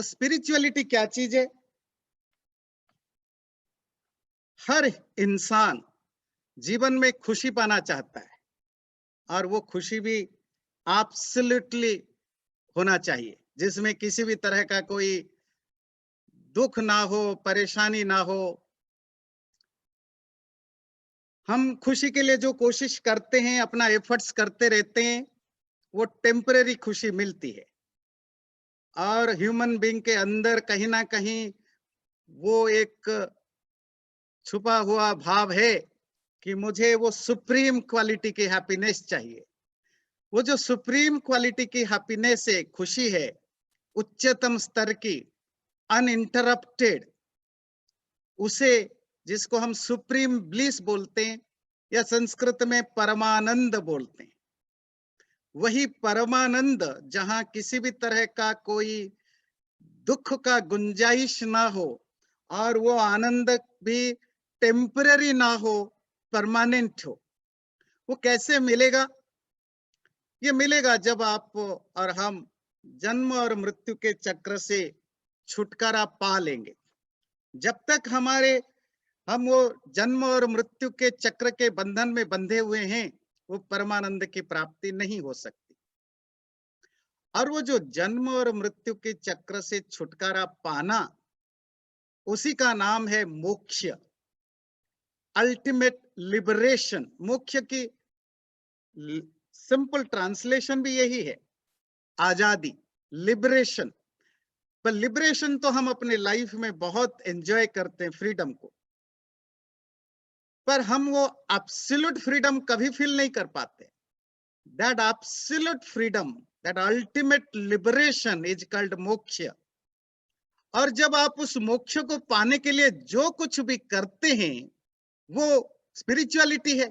Spirituality क्या चीज है? हर इंसान जीवन में खुशी पाना चाहता है और वो खुशी भी एब्सोल्युटली होना चाहिए, जिसमें किसी भी तरह का कोई दुख ना हो, परेशानी ना हो। हम खुशी के लिए जो कोशिश करते हैं, अपना एफर्ट्स करते रहते हैं, वो टेम्परेरी खुशी मिलती है। और ह्यूमन बीइंग के अंदर कहीं ना कहीं वो एक छुपा हुआ भाव है कि मुझे वो सुप्रीम क्वालिटी की हैप्पीनेस चाहिए। वो जो सुप्रीम क्वालिटी की हैप्पीनेस है, खुशी है, उच्चतम स्तर की, अनइंटरप्टेड, उसे, जिसको हम सुप्रीम ब्लिस बोलते हैं या संस्कृत में परमानंद बोलते हैं, वही परमानंद जहां किसी भी तरह का कोई दुख का गुंजाइश ना हो और वो आनंद भी टेम्पररी ना हो, परमानेंट हो, वो कैसे मिलेगा? ये मिलेगा जब आप और हम जन्म और मृत्यु के चक्र से छुटकारा पा लेंगे। जब तक हम वो जन्म और मृत्यु के चक्र के बंधन में बंधे हुए हैं, वो परमानंद की प्राप्ति नहीं हो सकती। और वो जो जन्म और मृत्यु के चक्र से छुटकारा पाना, उसी का नाम है मोक्ष, अल्टीमेट लिबरेशन। मोक्ष की सिंपल ट्रांसलेशन भी यही है, आजादी, लिबरेशन। पर लिबरेशन तो हम अपने लाइफ में बहुत एंजॉय करते हैं, फ्रीडम को, पर हम वो एब्सोल्यूट फ्रीडम कभी फील नहीं कर पाते। That absolute freedom, that ultimate liberation is called मोक्ष। और जब आप उस मोक्ष को पाने के लिए जो कुछ भी करते हैं, वो स्पिरिचुअलिटी है।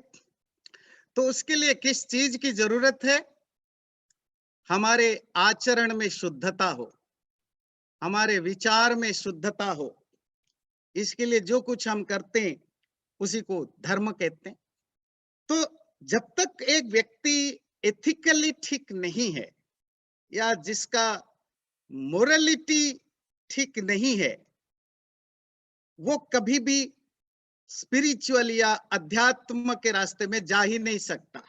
तो उसके लिए किस चीज की जरूरत है? हमारे आचरण में शुद्धता हो, हमारे विचार में शुद्धता हो। इसके लिए जो कुछ हम करते हैं, उसी को धर्म कहते हैं। तो जब तक एक व्यक्ति एथिकली ठीक नहीं है या जिसका मोरलिटी ठीक नहीं है, वो कभी भी स्पिरिचुअल या अध्यात्म के रास्ते में जा ही नहीं सकता।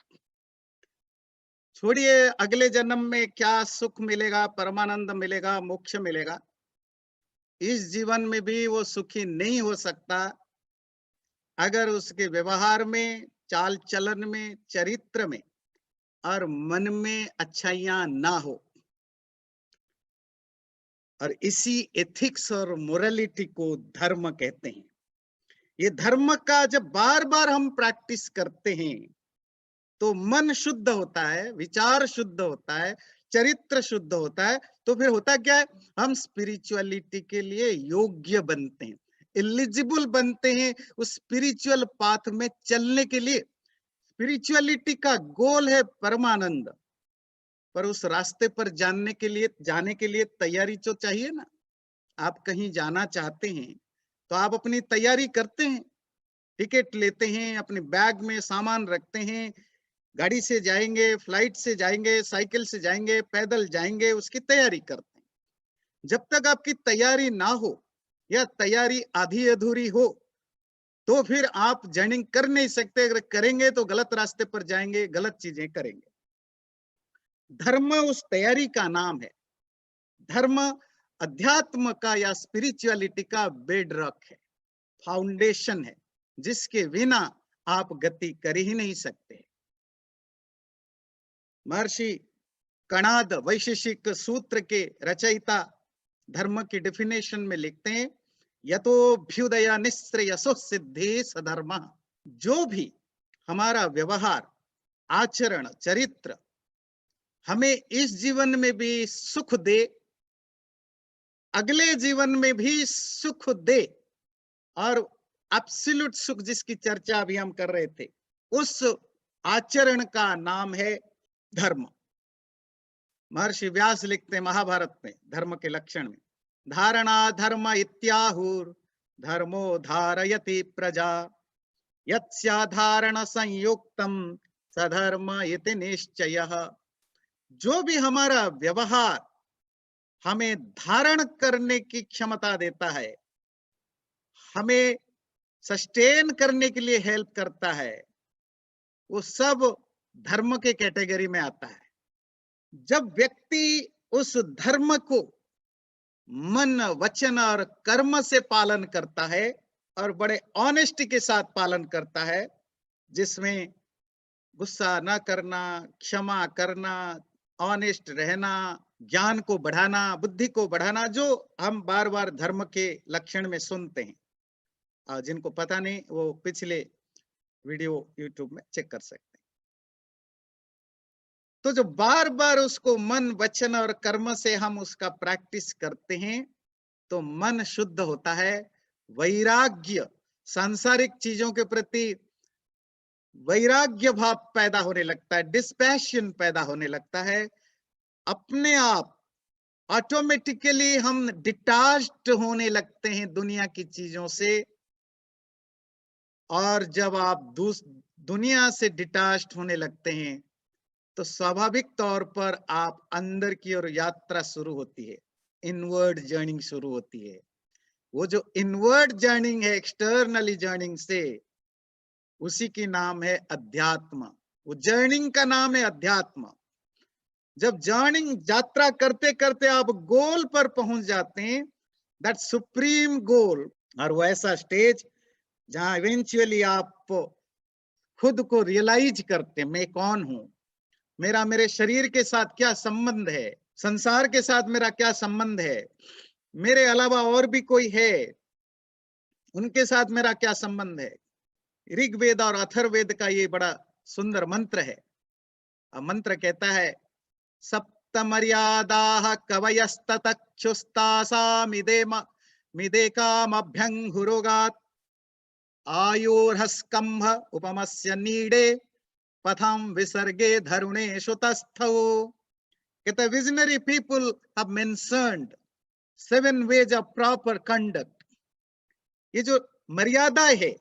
छोड़िए अगले जन्म में क्या सुख मिलेगा, परमानंद मिलेगा, मोक्ष मिलेगा, इस जीवन में भी वो सुखी नहीं हो सकता अगर उसके व्यवहार में, चाल चलन में, चरित्र में और मन में अच्छाइयां ना हो। और इसी एथिक्स और मोरालिटी को धर्म कहते हैं। ये धर्म का जब बार बार हम प्रैक्टिस करते हैं, तो मन शुद्ध होता है, विचार शुद्ध होता है, चरित्र शुद्ध होता है। तो फिर होता क्या है? हम स्पिरिचुअलिटी के लिए योग्य बनते हैं, एलिजिबल बनते हैं उस स्पिरिचुअल पाथ में चलने के लिए। स्पिरिचुअलिटी का गोल है परमानंद, पर उस रास्ते पर जाने के लिए तैयारी तो चाहिए ना। आप कहीं जाना चाहते हैं तो आप अपनी तैयारी करते हैं, टिकट लेते हैं, अपने बैग में सामान रखते हैं, गाड़ी से जाएंगे, फ्लाइट से जाएंगे, साइकिल से जाएंगे, पैदल जाएंगे, उसकी तैयारी करते हैं। जब तक आपकी तैयारी ना हो या तैयारी आधी अधूरी हो, तो फिर आप जर्नी कर नहीं सकते। अगर करेंगे तो गलत रास्ते पर जाएंगे, गलत चीजें करेंगे। धर्म उस तैयारी का नाम है। धर्म अध्यात्म का या स्पिरिचुअलिटी का बेड रॉक है, फाउंडेशन है, जिसके बिना आप गति कर ही नहीं सकते। महर्षि कणाद वैशेषिक सूत्र के रचयिता धर्म की डेफिनेशन में लिखते हैं, यतोभ्युदय निश्रेयसो सिद्धि सधर्म। जो भी हमारा व्यवहार, आचरण, चरित्र हमें इस जीवन में भी सुख दे, अगले जीवन में भी सुख दे, और एब्सोल्यूट सुख जिसकी चर्चा अभी हम कर रहे थे, उस आचरण का नाम है धर्म। महर्षि व्यास लिखते हैं महाभारत में धर्म के लक्षण में, धारणा धर्म इत्याहुर धर्मो धारयति प्रजा, यत्स्याधारण संयुक्तम सधर्म इति निश्चयः। जो भी हमारा व्यवहार, हमें धारण करने की क्षमता देता है, हमें सस्टेन करने के लिए हेल्प करता है, वो सब धर्म के कैटेगरी में आता है। जब व्यक्ति उस धर्म को मन, वचन और कर्म से पालन करता है और बड़े ऑनेस्टी के साथ पालन करता है, जिसमें गुस्सा ना करना, क्षमा करना, ऑनेस्ट रहना, ज्ञान को बढ़ाना, बुद्धि को बढ़ाना, जो हम बार बार धर्म के लक्षण में सुनते हैं। और जिनको पता नहीं वो पिछले वीडियो यूट्यूब में चेक कर सकते हैं। तो जो बार बार उसको मन, वचन और कर्म से हम उसका प्रैक्टिस करते हैं, तो मन शुद्ध होता है, वैराग्य, सांसारिक चीजों के प्रति वैराग्य भाव पैदा होने लगता है, डिस्पैशन पैदा होने लगता है। अपने आप ऑटोमेटिकली हम डिटैच्ड होने लगते हैं दुनिया की चीजों से। और जब आप दुनिया से डिटैच्ड होने लगते हैं, तो स्वाभाविक तौर पर आप अंदर की ओर यात्रा शुरू होती है, इनवर्ड जर्निंग शुरू होती है। वो जो इनवर्ड जर्निंग है, एक्सटर्नली जर्निंग से, उसी की नाम है अध्यात्म। वो जर्निंग का नाम है अध्यात्म। जब जर्निंग, यात्रा करते करते आप गोल पर पहुंच जाते हैं, दैट सुप्रीम गोल, और वो ऐसा स्टेज जहां इवेंचुअली आप खुद को रियलाइज करते हैं, मैं कौन हूं, मेरा मेरे शरीर के साथ क्या संबंध है, संसार के साथ मेरा क्या संबंध है, मेरे अलावा और भी कोई है, उनके साथ मेरा क्या संबंध है। ऋग्वेद और अथर्ववेद का ये बड़ा सुंदर मंत्र है। मंत्र कहता है, सप्तमर्यादाः कवयस्ततक्षुस्तासामिदेकामभ्यङ्गुरोगात् आयोर्हस्कम्भ उपमस्य नीडे पथम विसर्गे धरुणेषु तस्थौ। कहते visionary people have mentioned 7 ways of proper conduct. ये जो मर्यादा है,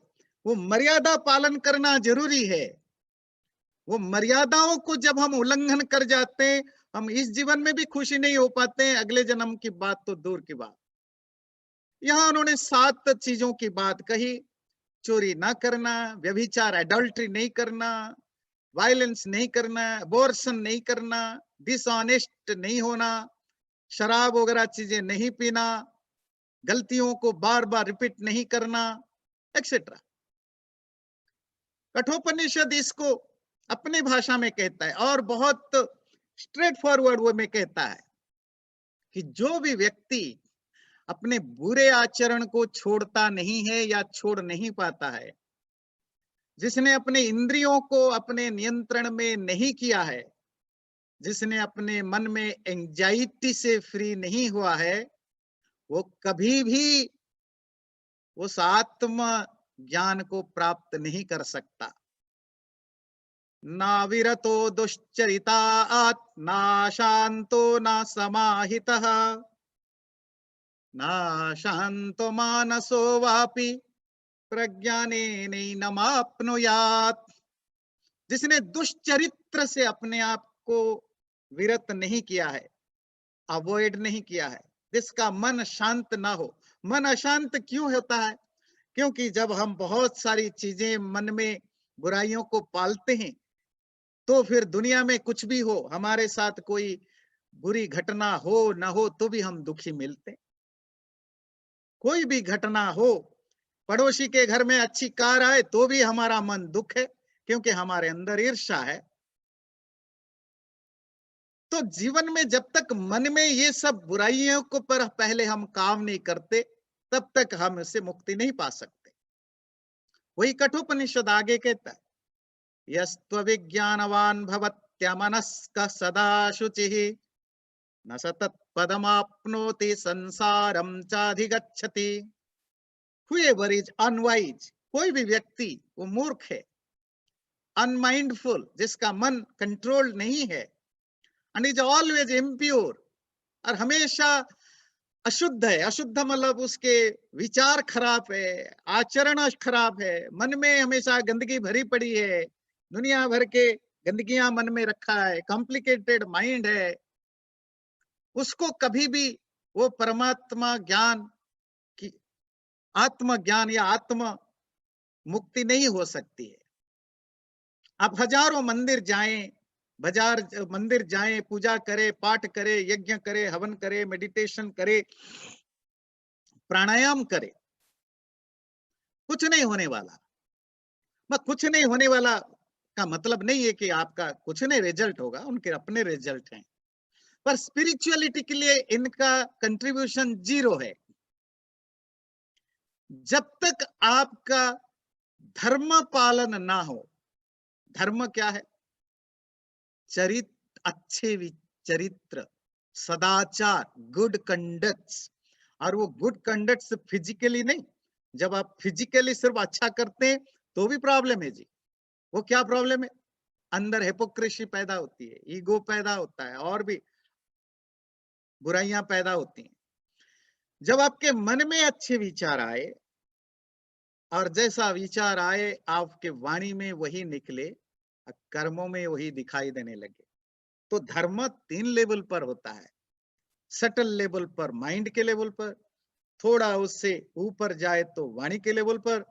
वो मर्यादा पालन करना जरूरी है। वो मर्यादाओं को जब हम उल्लंघन कर जाते हैं, हम इस जीवन में भी खुशी नहीं हो पाते हैं, अगले जन्म की बात तो दूर की बात। यहाँ उन्होंने 7 चीजों की बात कही, चोरी ना करना, व्यभिचार एडल्ट्री नहीं करना, वायलेंस नहीं करना, अबॉर्शन नहीं करना, डिसऑनेस्ट नहीं होना, शराब वगैरह चीजें नहीं पीना, गलतियों को बार बार रिपीट नहीं करना, एक्सेट्रा। कठोपनिषद इसको अपनी भाषा में कहता है और बहुत स्ट्रेट फॉरवर्ड वे में कहता है कि जो भी व्यक्ति अपने बुरे आचरण को छोड़ता नहीं है या छोड़ नहीं पाता है, जिसने अपने इंद्रियों को अपने नियंत्रण में नहीं किया है, जिसने अपने मन में एंजाइटी से फ्री नहीं हुआ है, वो कभी भी उस आत्म ज्ञान को प्राप्त नहीं कर सकता। ना विरतो दुश्चरितात्, ना शांतो ना समाहितः, ना शांतो मानसो वापि प्रज्ञानेनैनमाप्नुयात्। जिसने दुष्चरित्र से अपने आप को विरत नहीं किया है, अवॉइड नहीं किया है, जिसका मन शांत ना हो। मन अशांत क्यों होता है? क्योंकि जब हम बहुत सारी चीजें मन में बुराइयों को पालते हैं, तो फिर दुनिया में कुछ भी हो, हमारे साथ कोई बुरी घटना हो ना हो, तो भी हम दुखी मिलते। कोई भी घटना हो, पड़ोसी के घर में अच्छी कार आए तो भी हमारा मन दुख है, क्योंकि हमारे अंदर ईर्ष्या है। तो जीवन में जब तक मन में ये सब बुराइयों को पर पहले हम काम नहीं करते, तब तक हम इससे मुक्ति नहीं पा सकते। वही कठोपनिषद आगे कहता है, यस्त्व विज्ञानवान भवत्यमनस्क सदा शुचिः न स तत्पदमाप्नोति संसारम चाधिगच्छति। Whoever is unwise, कोई भी व्यक्ति वो मूर्ख है, अनमाइंडफुल, जिसका मन कंट्रोल नहीं है, एंड इज ऑलवेज इम्प्योर, और हमेशा अशुद्ध है। अशुद्ध मतलब उसके विचार खराब है, आचरण खराब है, मन में हमेशा गंदगी भरी पड़ी है, दुनिया भर के गंदगियां मन में रखा है, कॉम्प्लिकेटेड माइंड है, उसको कभी भी वो परमात्मा ज्ञान की, आत्मज्ञान या आत्म मुक्ति नहीं हो सकती है। आप हजारों मंदिर जाएं, मंदिर जाएं, पूजा करे, पाठ करे, यज्ञ करे, हवन करे, मेडिटेशन करे, प्राणायाम करे, कुछ नहीं होने वाला। कुछ नहीं होने वाला का मतलब नहीं है कि आपका कुछ नहीं रिजल्ट होगा, उनके अपने रिजल्ट हैं, पर स्पिरिचुअलिटी के लिए इनका कंट्रीब्यूशन जीरो है। जब तक आपका धर्म पालन ना हो, धर्म क्या है? चरित्र, अच्छे चरित्र, सदाचार, गुड कंडक्ट्स। और वो गुड कंडक्ट्स फिजिकली नहीं, जब आप फिजिकली सिर्फ अच्छा करते हैं तो भी प्रॉब्लम है जी। वो क्या प्रॉब्लम है? अंदर हिपोक्रेसी पैदा होती है, ईगो पैदा होता है, और भी बुराइयां पैदा होती हैं। जब आपके मन में अच्छे विचार आए, और जैसा विचार आए आपके वाणी में वही निकले, कर्मों में वही दिखाई देने लगे। तो धर्म 3 लेवल पर होता है। सटल लेवल पर, माइंड के लेवल पर, थोड़ा उससे ऊपर जाए तो वाणी के लेवल पर,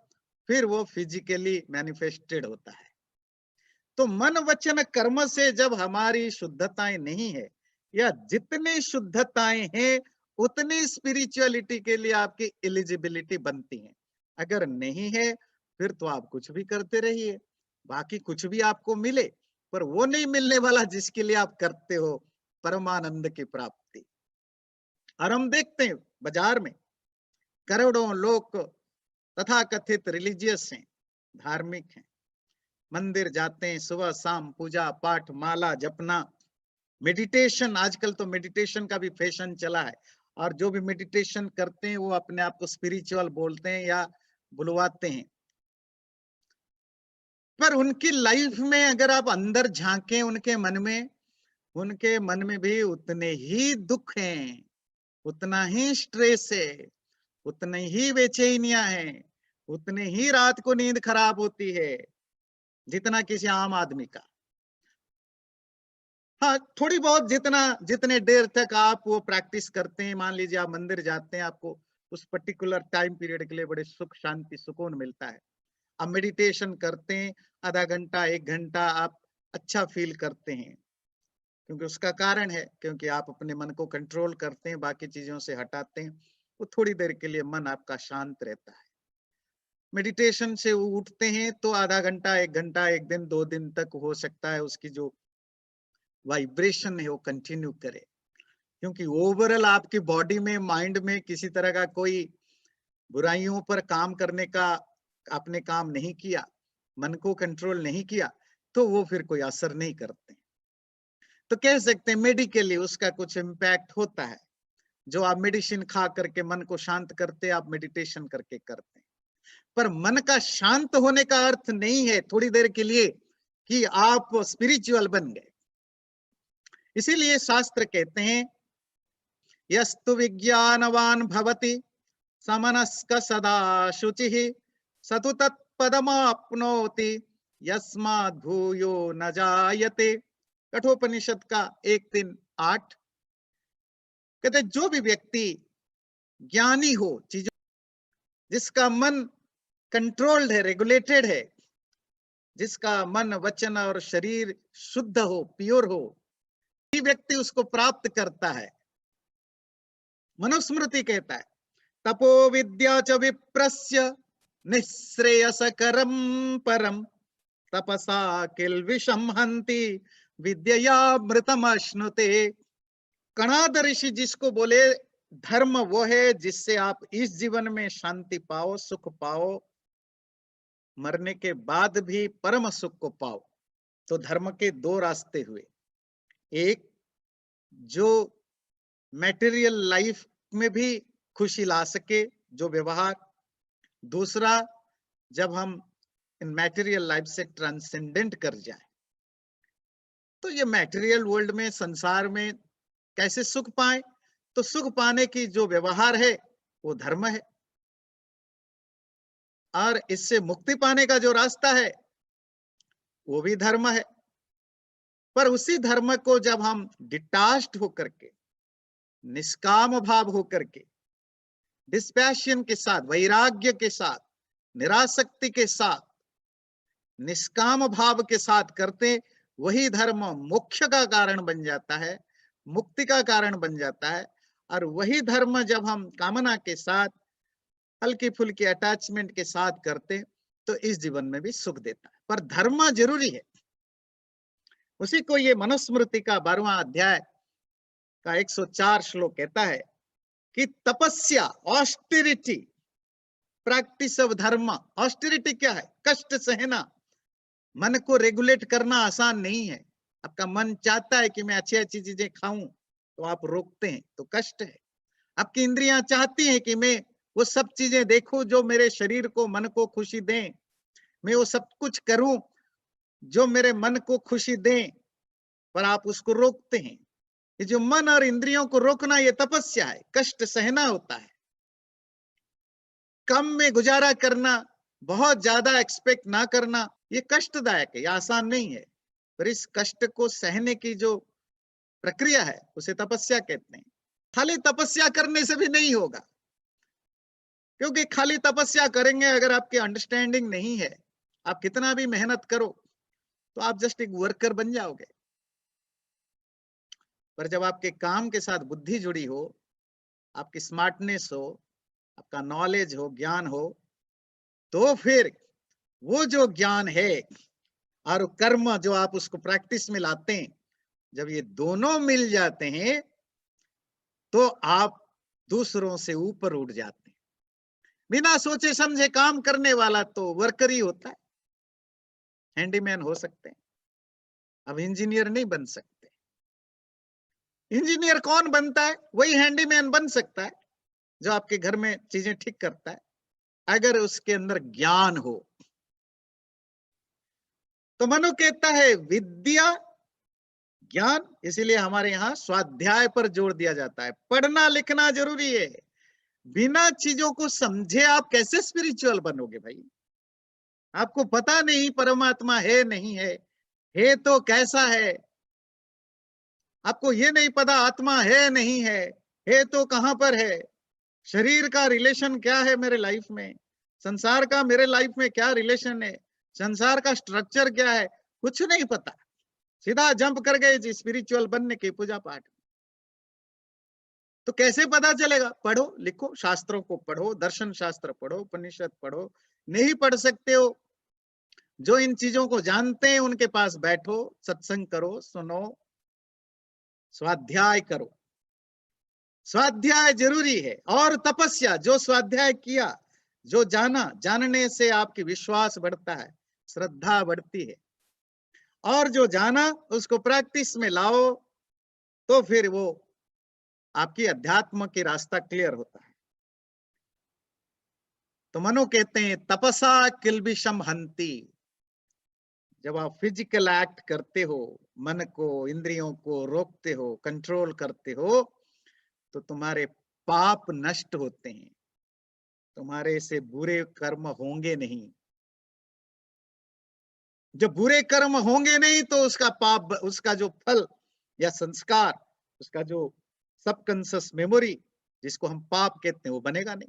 फिर वो फिजिकली मैनिफेस्टेड होता है। तो मन वचन कर्म से जब हमारी शुद्धताएं नहीं है, या जितनी शुद्धताएं हैं उतनी स्पिरिचुअलिटी के लिए आपकी एलिजिबिलिटी बनती है। अगर नहीं है फिर तो आप कुछ भी करते रहिए, बाकी कुछ भी आपको मिले, पर वो नहीं मिलने वाला जिसके लिए आप करते हो, परमानंद की प्राप्ति। और हम देखते हैं बाजार में करोड़ों लोग तथा कथित रिलीजियस हैं, धार्मिक हैं, मंदिर जाते हैं, सुबह शाम पूजा पाठ, माला जपना, मेडिटेशन। आजकल तो मेडिटेशन का भी फैशन चला है, और जो भी मेडिटेशन करते हैं वो अपने आप को स्पिरिचुअल बोलते हैं या बुलवाते हैं। पर उनकी लाइफ में अगर आप अंदर झांकें, उनके मन में भी उतने ही दुख हैं, उतना ही स्ट्रेस है, उतनी ही बेचैनियां हैं, उतने ही रात को नींद खराब होती है जितना किसी आम आदमी का। हाँ, थोड़ी बहुत जितने देर तक आप वो प्रैक्टिस करते हैं, मान लीजिए आप मंदिर जाते हैं, आपको उस पर्टिकुलर टाइम पीरियड के लिए बड़े सुख शांति सुकून मिलता है। आप मेडिटेशन करते हैं, आधा घंटा 1 घंटा आप अच्छा फील करते हैं, क्योंकि उसका कारण है, क्योंकि आप अपने मन को कंट्रोल करते हैं, बाकी चीजों से हटाते हैं, वो थोड़ी देर के लिए मन आपका शांत रहता है। मेडिटेशन से उठते हैं तो आधा घंटा 1 घंटा, 1 दिन 2 दिन तक हो सकता है उसकी जो वाइब्रेशन है वो कंटिन्यू करे, क्योंकि ओवरऑल आपकी बॉडी में, माइंड में किसी तरह का कोई बुराइयों पर काम करने का आपने काम नहीं किया, मन को कंट्रोल नहीं किया, तो वो फिर कोई असर नहीं करते। तो कह सकते हैं मेडिकली उसका कुछ इम्पैक्ट होता है। जो आप मेडिसिन खा करके मन को शांत करते, आप मेडिटेशन करके करते हैं, पर मन का शांत होने का अर्थ नहीं है थोड़ी देर के लिए कि आप स्पिरिचुअल बन गए। इसीलिए शास्त्र कहते हैं, यस्तु विज्ञानवान भवति समनस्क सदा शुचिः स तु तत्पदमाप्नोति यस्माद् भूयो न जायते। कठोपनिषद का 1:3-8 कहते जो भी व्यक्ति ज्ञानी हो, चीजों, जिसका मन कंट्रोल्ड है, रेगुलेटेड है, जिसका मन वचन और शरीर शुद्ध हो, प्योर हो, ये व्यक्ति उसको प्राप्त करता है। मनुस्मृति कहता है, तपो विद्या च विप्रस्य निःश्रेयसकरं परम तपसा किल्बिषं हन्ति विद्ययामृतमश्नुते। कणाद ऋषि जिसको बोले धर्म वो है जिससे आप इस जीवन में शांति पाओ, सुख पाओ, मरने के बाद भी परम सुख को पाओ। तो धर्म के 2 रास्ते हुए, एक जो मैटेरियल लाइफ में भी खुशी ला सके, जो व्यवहार। दूसरा, जब हम इन मैटेरियल लाइफ से ट्रांसेंडेंट कर जाए, तो ये मैटेरियल वर्ल्ड में, संसार में कैसे सुख पाए? तो सुख पाने की जो व्यवहार है वो धर्म है, और इससे मुक्ति पाने का जो रास्ता है वो भी धर्म है। पर उसी धर्म को जब हम डिटाच्ड होकर के निष्काम भाव होकर के, डिस्पैशन के साथ, वैराग्य के साथ, निरासक्ति के साथ, निष्काम भाव के साथ करते, वही धर्म मोक्ष का कारण बन जाता है, मुक्ति का कारण बन जाता है। और वही धर्म जब हम कामना के साथ, हल्की फुल्की अटैचमेंट के साथ करते, तो इस जीवन में भी सुख देता है। पर धर्म जरूरी है। उसी को ये मनुस्मृति का 12वां अध्याय का 104 श्लोक कहता है कि तपस्या, ऑस्टेरिटी, प्रैक्टिस ऑफ धर्म। ऑस्टेरिटी क्या है? कष्ट सहना। मन को रेगुलेट करना आसान नहीं है। आपका मन चाहता है कि मैं अच्छी अच्छी चीजें खाऊं, तो आप रोकते हैं, तो कष्ट है। आपकी इंद्रियां चाहती हैं कि मैं वो सब चीजें देखूं जो मेरे शरीर को, मन को खुशी दें, मैं वो सब कुछ करूं जो मेरे मन को खुशी दें, पर आप उसको रोकते हैं। ये जो मन और इंद्रियों को रोकना, ये तपस्या है। कष्ट सहना होता है। कम में गुजारा करना, बहुत ज्यादा एक्सपेक्ट ना करना, ये कष्टदायक है, ये आसान नहीं है। पर इस कष्ट को सहने की जो प्रक्रिया है, उसे तपस्या कहते हैं। खाली तपस्या करने से भी नहीं होगा, क्योंकि खाली तपस्या करेंगे अगर आपकी अंडरस्टैंडिंग नहीं है, आप कितना भी मेहनत करो, तो आप जस्ट एक वर्कर बन जाओगे। पर जब आपके काम के साथ बुद्धि जुड़ी हो, आपकी स्मार्टनेस हो, आपका नॉलेज हो, ज्ञान हो, तो फिर वो जो ज्ञान है और कर्म जो आप उसको प्रैक्टिस में लाते हैं, जब ये दोनों मिल जाते हैं, तो आप दूसरों से ऊपर उठ जाते हैं। बिना सोचे समझे काम करने वाला तो वर्कर ही होता है, हैंडीमैन हो सकते हैं, अब इंजीनियर नहीं बन सकते। इंजीनियर कौन बनता है? वही हैंडीमैन बन सकता है जो आपके घर में चीजें ठीक करता है, अगर उसके अंदर ज्ञान हो। तो मनु कहता है विद्या, ज्ञान, इसीलिए हमारे यहाँ स्वाध्याय पर जोर दिया जाता है। पढ़ना लिखना जरूरी है। बिना चीजों को समझे आप कैसे स्पिरिचुअल बनोगे भाई? आपको पता नहीं परमात्मा है नहीं है तो कैसा है? आपको ये नहीं पता आत्मा है नहीं है तो कहां पर है? शरीर का रिलेशन क्या है मेरे लाइफ में? संसार का मेरे लाइफ में क्या रिलेशन है? संसार का स्ट्रक्चर क्या है? कुछ नहीं पता, सीधा जंप कर गए स्पिरिचुअल बनने के पूजा पाठ। तो कैसे पता चलेगा? पढ़ो लिखो, शास्त्रों को पढ़ो, दर्शन शास्त्र पढ़ो, उपनिषद पढ़ो। नहीं पढ़ सकते हो, जो इन चीजों को जानते हैं उनके पास बैठो, सत्संग करो, सुनो, स्वाध्याय करो। स्वाध्याय जरूरी है। और तपस्या, जो स्वाध्याय किया, जो जाना, जानने से आपकी विश्वास बढ़ता है, श्रद्धा बढ़ती है, और जो जाना उसको प्रैक्टिस में लाओ, तो फिर वो आपकी अध्यात्म की रास्ता क्लियर होता है। तो मनु कहते हैं तपसा किल्बिषम हंति। जब आप फिजिकल एक्ट करते हो, मन को, इंद्रियों को रोकते हो, कंट्रोल करते हो, तो तुम्हारे पाप नष्ट होते हैं, तुम्हारे से बुरे कर्म होंगे नहीं। जब बुरे कर्म होंगे नहीं, तो उसका पाप, उसका जो फल या संस्कार, उसका जो सबकॉन्शियस मेमोरी जिसको हम पाप कहते हैं, वो बनेगा नहीं।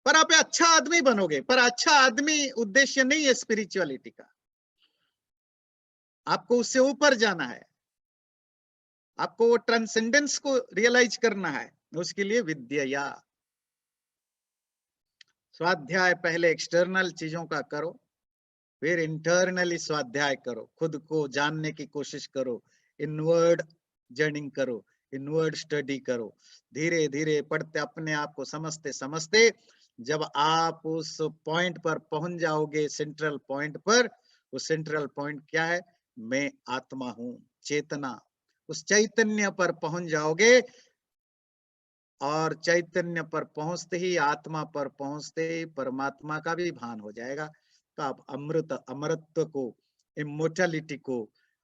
पर आप अच्छा आदमी बनोगे। पर अच्छा आदमी उद्देश्य नहीं है स्पिरिचुअलिटी का, आपको उससे ऊपर जाना है, आपको वो ट्रांसेंडेंस को रियलाइज करना है। उसके लिए विद्या, स्वाध्याय पहले एक्सटर्नल चीजों का करो, फिर इंटरनली स्वाध्याय करो, खुद को जानने की कोशिश करो, इनवर्ड जर्निंग करो, इनवर्ड स्टडी करो। धीरे धीरे पढ़ते, अपने आप को समझते समझते जब आप उस पॉइंट पर पहुंच जाओगे, सेंट्रल पॉइंट पर, वो सेंट्रल पॉइंट क्या है? मैं आत्मा हूं, चेतना। उस चैतन्य पर पहुंच जाओगे, और चैतन्य पर पहुंचते ही, आत्मा पर पहुंचते ही परमात्मा का भी भान हो जाएगा। तो आप अमृत, अमरत्व को, इमोर्टैलिटी को,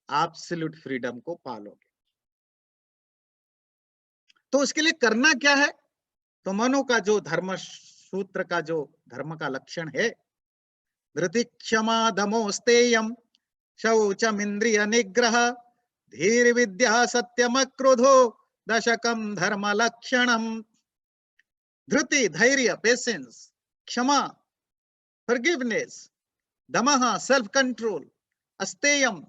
एब्सोल्यूट फ्रीडम को पालोगे। तो उसके लिए करना क्या है? तो मनु का जो धर्म सूत्र का जो धर्म का लक्षण है, धृति क्षमा दमो स्तेयम शौचम इंद्रिय निग्रह धीर विद्या सत्यम क्रोधो दशकम धर्म लक्षणम। धृति, धैर्य, पेशेंस, क्षमा, फॉरगिवनेस, दमः, सेल्फ कंट्रोल, अस्तेयम,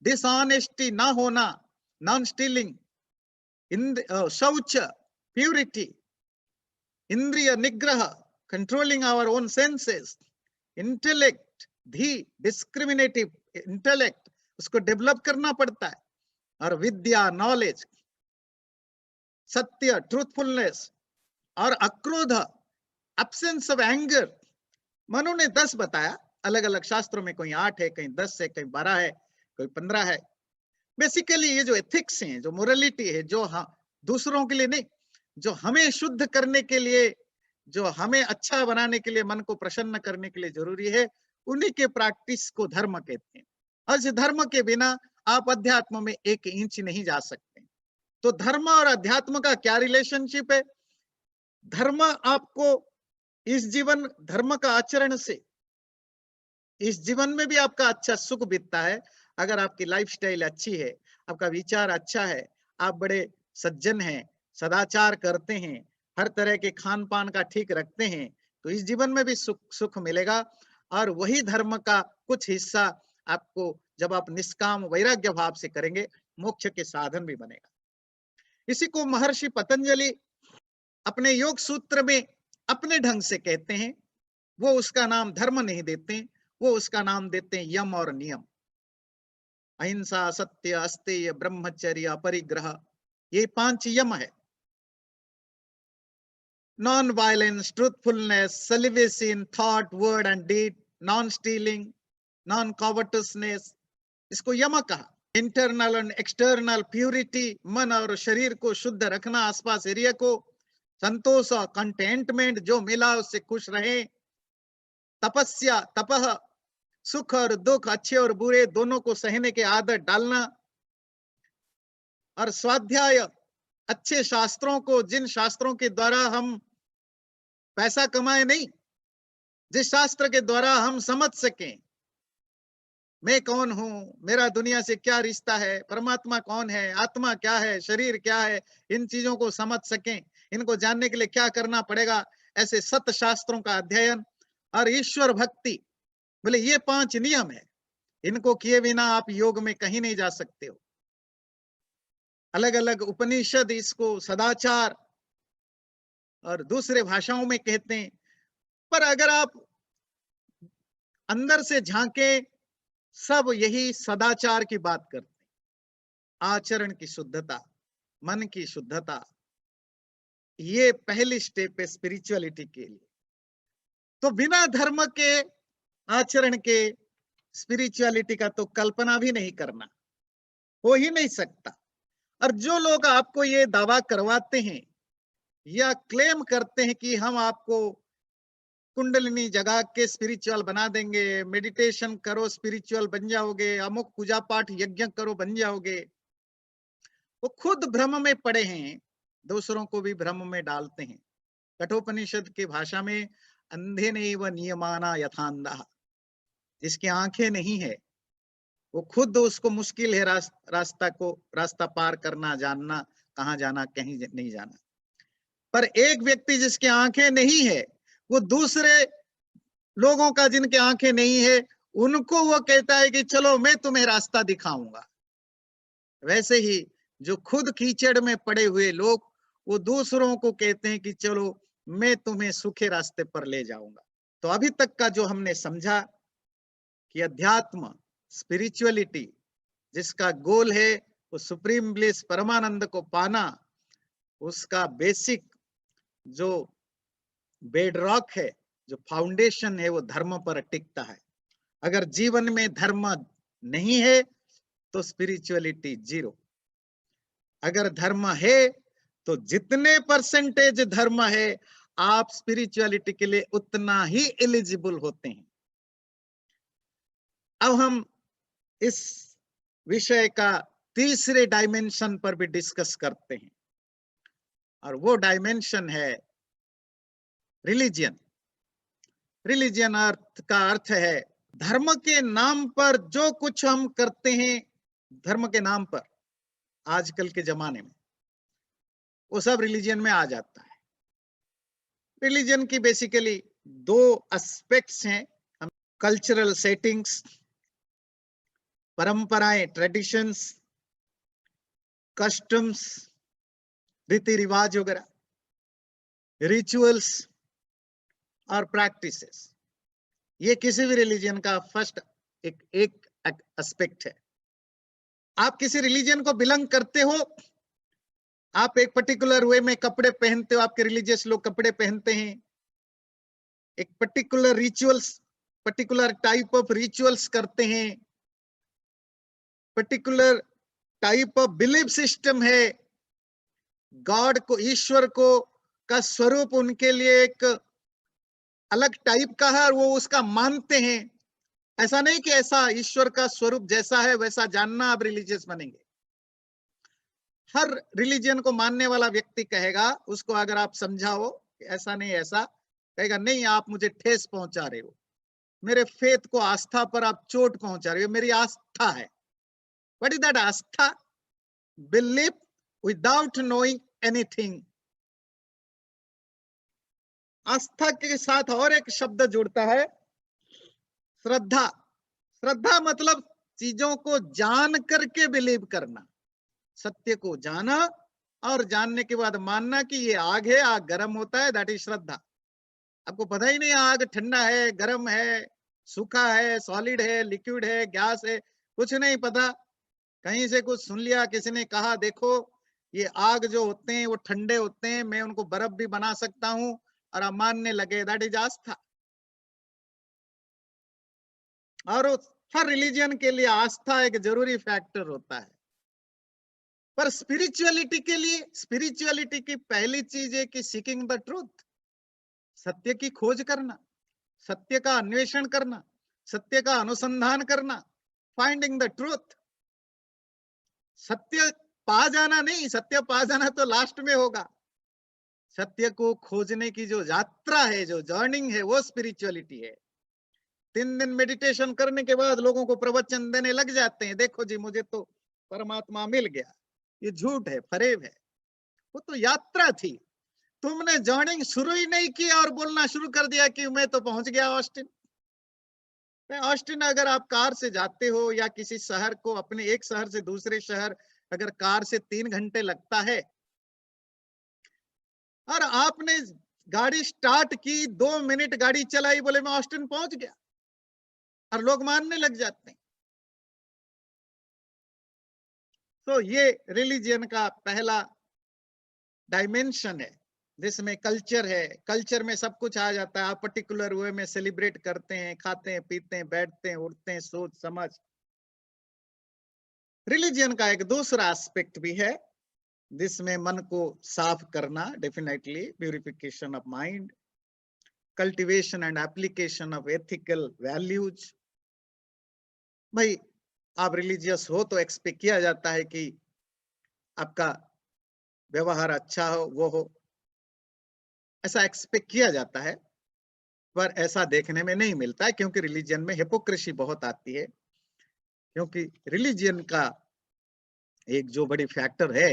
डिसऑनेस्टी ना होना, नॉन स्टीलिंग, शौच, प्यूरिटी, इंद्रिय निग्रह, controlling our own senses, intellect, धी, डिस्क्रिमिनेटिव इंटेलेक्ट, उसको डेवलप करना पड़ता है, और विद्या, नॉलेज, सत्य, ट्रूथफुलनेस, और अक्रोध, एब्सेंस ऑफ एंगर। मनु ने 10 बताया, अलग अलग शास्त्रों में कोई 8 है, कहीं 10 है, कहीं 12 है, कोई 15 है। बेसिकली ये जो एथिक्स हैं, जो मोरालिटी है, जो दूसरों के लिए नहीं, जो हमें शुद्ध करने के लिए, जो हमें अच्छा बनाने के लिए, मन को प्रसन्न करने के लिए जरूरी है, उन्हीं के प्रैक्टिस को धर्म कहते हैं। और इस धर्म के बिना आप अध्यात्म में 1 इंच नहीं जा सकते। तो धर्म और अध्यात्म का क्या रिलेशनशिप है? धर्म आपको इस जीवन, धर्म का आचरण से इस जीवन में भी आपका अच्छा सुख बीतता है। अगर आपकी लाइफस्टाइल अच्छी है, आपका विचार अच्छा है, आप बड़े सज्जन हैं, सदाचार करते हैं, हर तरह के खान पान का ठीक रखते हैं, तो इस जीवन में भी सुख मिलेगा। और वही धर्म का कुछ हिस्सा आपको, जब आप निष्काम वैराग्य भाव से करेंगे, मोक्ष के साधन भी बनेगा। इसी को महर्षि पतंजलि अपने योग सूत्र में अपने ढंग से कहते हैं। वो उसका नाम धर्म नहीं देते, वो उसका नाम देते हैं यम और नियम। अहिंसा, सत्य, अस्तेय, ब्रह्मचर्य, अपरिग्रह, ये 5 यम है। Non violence, truthfulness, celibacy in thought, word and deed, non stealing, non covetousness, इसको यम कहा। इंटरनल एंड एक्सटर्नल प्यूरिटी, मन और शरीर को शुद्ध रखना, आसपास एरिया को, संतोष और कंटेंटमेंट, जो मिला उससे खुश रहे। तपस्या, तपह, सुख और दुख, अच्छे और बुरे दोनों को सहने के आदत डालना। और स्वाध्याय, अच्छे शास्त्रों को, जिन शास्त्रों के द्वारा हम पैसा कमाए नहीं, जिस शास्त्र के द्वारा हम समझ सकें मैं कौन हूं, मेरा दुनिया से क्या रिश्ता है, परमात्मा कौन है, आत्मा क्या है, शरीर क्या है, इन चीजों को समझ सकें, इनको जानने के लिए क्या करना पड़ेगा, ऐसे 7 शास्त्रों का अध्ययन और ईश्वर भक्ति। बोले ये 5 नियम है, इनको किए बिना आप योग में कहीं नहीं जा सकते हो। अलग अलग उपनिषद इसको सदाचार और दूसरे भाषाओं में कहते हैं। पर अगर आप अंदर से झांके, सब यही सदाचार की बात करते हैं। आचरण की शुद्धता, मन की शुद्धता, ये पहली स्टेप है स्पिरिचुअलिटी के लिए। तो बिना धर्म के, आचरण के स्पिरिचुअलिटी का तो कल्पना भी नहीं करना, हो ही नहीं सकता। और जो लोग आपको ये दावा करवाते हैं या क्लेम करते हैं कि हम आपको कुंडलिनी जगा के स्पिरिचुअल बना देंगे, मेडिटेशन करो स्पिरिचुअल बन जाओगे, अमुक पूजा पाठ यज्ञ करो बन जाओगे, वो खुद भ्रम में पड़े हैं, दूसरों को भी भ्रम में डालते हैं। कठोपनिषद की भाषा में अंधे नहीं व नियमाना यथांधा, जिसकी आंखें नहीं है वो खुद, उसको मुश्किल है रास्ता पार करना, जानना कहाँ जाना, कहीं नहीं जाना। पर एक व्यक्ति जिसकी आंखें नहीं है, वो दूसरे लोगों का जिनके आंखें नहीं है, उनको वो कहता है कि चलो मैं तुम्हें रास्ता दिखाऊंगा। वैसे ही जो खुद कीचड़ में पड़े हुए लोग, वो दूसरों को कहते हैं कि चलो मैं तुम्हें सूखे रास्ते पर ले जाऊंगा। तो अभी तक का जो हमने समझा कि अध्यात्म, स्पिरिचुअलिटी, जिसका गोल है वो सुप्रीम ब्लिस, परमानंद को पाना, उसका बेसिक जो बेडरॉक है, जो फाउंडेशन है, वो धर्म पर टिकता है। अगर जीवन में धर्म नहीं है तो स्पिरिचुअलिटी 0। अगर धर्म है तो जितने परसेंटेज धर्म है, आप स्पिरिचुअलिटी के लिए उतना ही एलिजिबल होते हैं। अब हम इस विषय का तीसरे डायमेंशन पर भी डिस्कस करते हैं, और वो डायमेंशन है रिलीजियन। रिलीजियन का अर्थ है धर्म के नाम पर जो कुछ हम करते हैं, धर्म के नाम पर आजकल के जमाने में, वो सब रिलीजन में आ जाता है। रिलीजन की बेसिकली दो एस्पेक्ट्स हैं, कल्चरल सेटिंग्स, परंपराएं, ट्रेडिशंस, कस्टम्स, रीति रिवाज वगैरह, रिचुअल्स और प्रैक्टिसेस। ये किसी भी रिलीजन का फर्स्ट एक एस्पेक्ट है। आप किसी रिलीजन को बिलोंग करते हो, आप एक पर्टिकुलर वे में कपड़े पहनते हो, आपके रिलीजियस लोग कपड़े पहनते हैं, एक particular rituals, particular type of rituals करते हैं, particular type of belief system है, गॉड को, ईश्वर को का स्वरूप उनके लिए एक अलग टाइप का है और वो उसका मानते हैं। ऐसा नहीं कि ऐसा ईश्वर का स्वरूप जैसा है वैसा जानना आप रिलीजियस बनेंगे। हर रिलीजन को मानने वाला व्यक्ति कहेगा, उसको अगर आप समझाओ ऐसा नहीं ऐसा, कहेगा नहीं आप मुझे ठेस पहुंचा रहे हो, मेरे फेथ को, आस्था पर आप चोट पहुंचा रहे हो, मेरी आस्था है। What is that aastha? Believe without knowing anything. आस्था के साथ और एक शब्द जुड़ता है, श्रद्धा। श्रद्धा मतलब चीजों को जान करके बिलीव करना, सत्य को जाना और जानने के बाद मानना कि ये आग है, आग गर्म होता है, दैट इज श्रद्धा। आपको पता ही नहीं आग ठंडा है, गर्म है, सूखा है, सॉलिड है, लिक्विड है, गैस है, कुछ नहीं पता। कहीं से कुछ सुन लिया, किसी ने कहा देखो ये आग जो होते हैं वो ठंडे होते हैं, मैं उनको बर्फ भी बना सकता हूं, और आप मानने लगे, दैट इज आस्था। और हर रिलीजन के लिए आस्था एक जरूरी फैक्टर होता है। पर स्पिरिचुअलिटी के लिए, स्पिरिचुअलिटी की पहली चीज है कि सीकिंग द ट्रूथ, सत्य की खोज करना, सत्य का अन्वेषण करना, सत्य का अनुसंधान करना, फाइंडिंग द ट्रूथ। सत्य पा जाना नहीं, सत्य पा जाना तो लास्ट में होगा। सत्य को खोजने की जो यात्रा है, जो जर्निंग है, वो स्पिरिचुअलिटी है। 3 दिन मेडिटेशन करने के बाद लोगों को प्रवचन देने लग जाते हैं, देखो जी मुझे तो परमात्मा मिल गया। ये झूठ है, फरेब है। वो तो यात्रा थी, तुमने जर्निंग शुरू ही नहीं की और बोलना शुरू कर दिया कि मैं तो पहुंच गया ऑस्टिन। ऑस्टिन अगर आप कार से जाते हो या किसी शहर को, अपने एक शहर से दूसरे शहर अगर कार से 3 घंटे लगता है और आपने गाड़ी स्टार्ट की, 2 मिनट गाड़ी चलाई, बोले मैं ऑस्टिन पहुंच गया, और लोग मानने लग जाते हैं। तो ये रिलीजियन का पहला डायमेंशन है, जिसमें कल्चर है। कल्चर में सब कुछ आ जाता है, आप पर्टिकुलर वे में सेलिब्रेट करते हैं, खाते हैं, पीते हैं, बैठते हैं, उठते हैं, सोच समझ। रिलीजियन का एक दूसरा एस्पेक्ट भी है, जिसमें मन को साफ करना, definitely purification of mind, cultivation and application of ethical values. भाई आप रिलीजियस हो तो एक्सपेक्ट किया जाता है कि आपका व्यवहार अच्छा हो, वो हो, ऐसा एक्सपेक्ट किया जाता है। पर ऐसा देखने में नहीं मिलता है, क्योंकि रिलीजन में हिपोक्रेसी बहुत आती है। क्योंकि रिलीजन का एक जो बड़ी फैक्टर है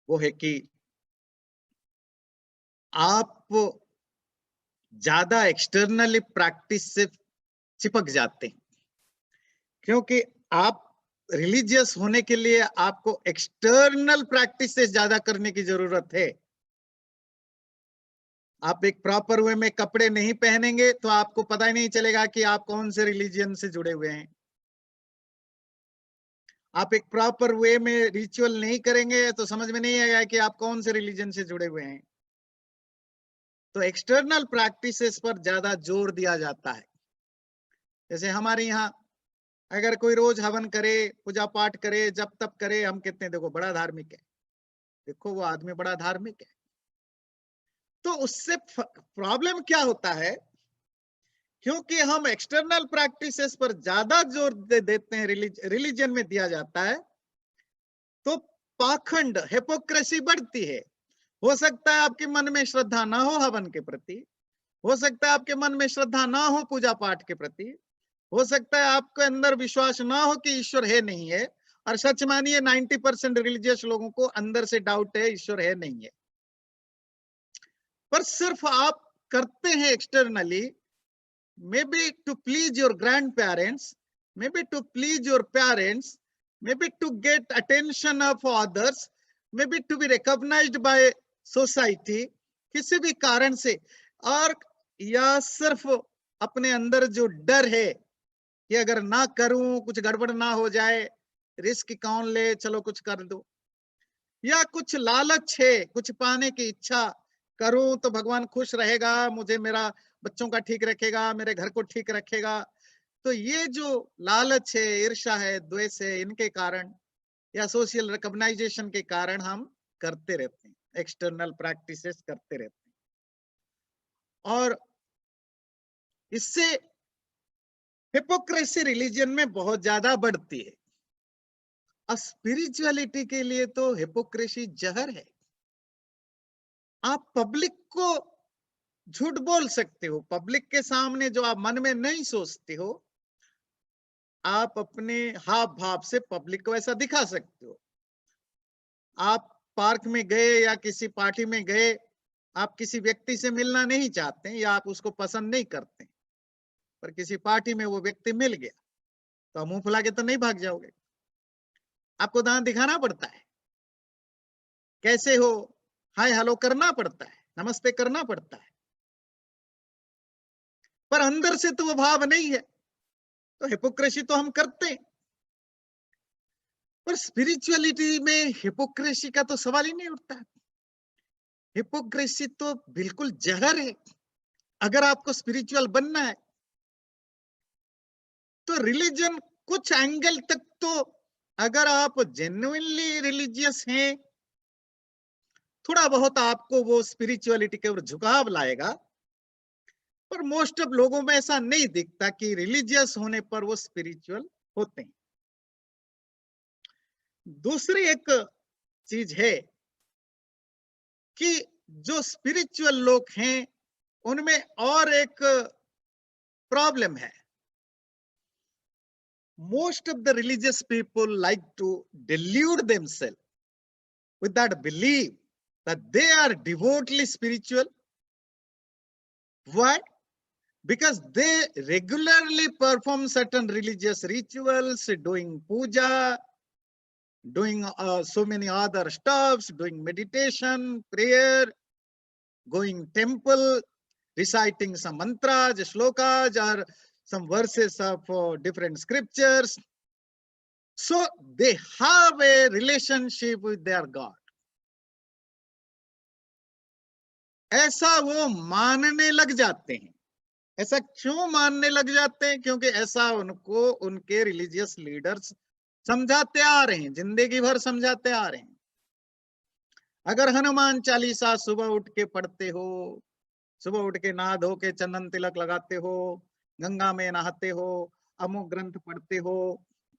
वो है कि आप ज्यादा एक्सटर्नली प्रैक्टिस से चिपक जाते हैं। क्योंकि आप रिलीजियस होने के लिए आपको एक्सटर्नल प्रैक्टिस से ज्यादा करने की जरूरत है। आप एक प्रॉपर वे में कपड़े नहीं पहनेंगे तो आपको पता ही नहीं चलेगा कि आप कौन से रिलीजन से जुड़े हुए हैं। आप एक प्रॉपर वे में रिचुअल नहीं करेंगे तो समझ में नहीं आएगा कि आप कौन से रिलीजन से जुड़े हुए हैं। तो एक्सटर्नल प्रैक्टिसेस पर ज्यादा जोर दिया जाता है। जैसे हमारे यहाँ अगर कोई रोज हवन करे, पूजा पाठ करे, जब तब करे, हम कहते हैं देखो बड़ा धार्मिक है, देखो वो आदमी बड़ा धार्मिक है। तो उससे प्रॉब्लम क्या होता है, क्योंकि हम एक्सटर्नल प्रैक्टिसेस पर ज्यादा जोर देते हैं, रिलीजन में दिया जाता है, तो पाखंड, हिपोक्रेसी बढ़ती है। हो सकता है आपके मन में श्रद्धा ना हो हवन के प्रति, हो सकता है आपके मन में श्रद्धा ना हो पूजा पाठ के प्रति, हो सकता है आपके अंदर विश्वास ना हो कि ईश्वर है नहीं है, और सच मानिए 90% रिलीजियस लोगों को अंदर से डाउट है ईश्वर है नहीं है, पर सिर्फ आप करते हैं externally, maybe to please your grandparents, maybe to please your parents, maybe to get attention of others, maybe to be recognised by society, किसी भी कारण से, और या सिर्फ अपने अंदर जो डर है कि अगर ना करूं कुछ गड़बड़ ना हो जाए, रिस्क कौन ले, चलो कुछ कर दो, या कुछ लालच है, कुछ पाने की इच्छा, करूं तो भगवान खुश रहेगा, मुझे मेरा बच्चों का ठीक रखेगा, मेरे घर को ठीक रखेगा। तो ये जो लालच है, ईर्ष्या है, द्वेष है, इनके कारण या सोशल रिकॉग्नाइजेशन के कारण हम करते रहते हैं, एक्सटर्नल प्रैक्टिसेस करते रहते हैं, और इससे हिपोक्रेसी रिलीजन में बहुत ज्यादा बढ़ती है। और स्पिरिचुअलिटी के लिए तो हिपोक्रेसी जहर है। आप पब्लिक को झूठ बोल सकते हो, पब्लिक के सामने जो आप मन में नहीं सोचते हो, आप अपने हाव भाव से पब्लिक को ऐसा दिखा सकते हो। आप पार्क में गए या किसी पार्टी में गए, आप किसी व्यक्ति से मिलना नहीं चाहते या आप उसको पसंद नहीं करते, पर किसी पार्टी में वो व्यक्ति मिल गया, तो आप मुंह फुला के तो नहीं भाग जाओगे, आपको दांत दिखाना पड़ता है, कैसे हो, हाय हेलो करना पड़ता है, नमस्ते करना पड़ता है, पर अंदर से तो वो भाव नहीं है, तो हिपोक्रेसी तो हम करते हैं। पर स्पिरिचुअलिटी में हिपोक्रेसी का तो सवाल ही नहीं उठता है। हिपोक्रेसी तो बिल्कुल जहर है। अगर आपको स्पिरिचुअल बनना है तो रिलीजन कुछ एंगल तक तो, अगर आप जेन्युइनली रिलीजियस हैं, थोड़ा बहुत आपको वो स्पिरिचुअलिटी के ऊपर झुकाव लाएगा, पर मोस्ट ऑफ लोगों में ऐसा नहीं दिखता कि रिलीजियस होने पर वो स्पिरिचुअल होते हैं। दूसरी एक चीज है कि जो स्पिरिचुअल लोग हैं उनमें और एक प्रॉब्लम है। Most of the religious people like to delude themselves with that belief that they are devotedly spiritual. Why? Because they regularly perform certain religious rituals, doing puja, doing so many other stuffs, doing meditation, prayer, going temple, reciting some mantras, shlokas, or some verses of different scriptures. So they have a relationship with their God. ऐसा वो मानने लग जाते हैं। ऐसा क्यों मानने लग जाते हैं? क्योंकि ऐसा उनको उनके रिलीजियस लीडर्स समझाते आ रहे हैं, जिंदगी भर समझाते आ रहे हैं। अगर हनुमान चालीसा सुबह उठ के पढ़ते हो, सुबह उठ के नहा धो के चंदन तिलक लगाते हो, गंगा में नहाते हो, अमुक ग्रंथ पढ़ते हो,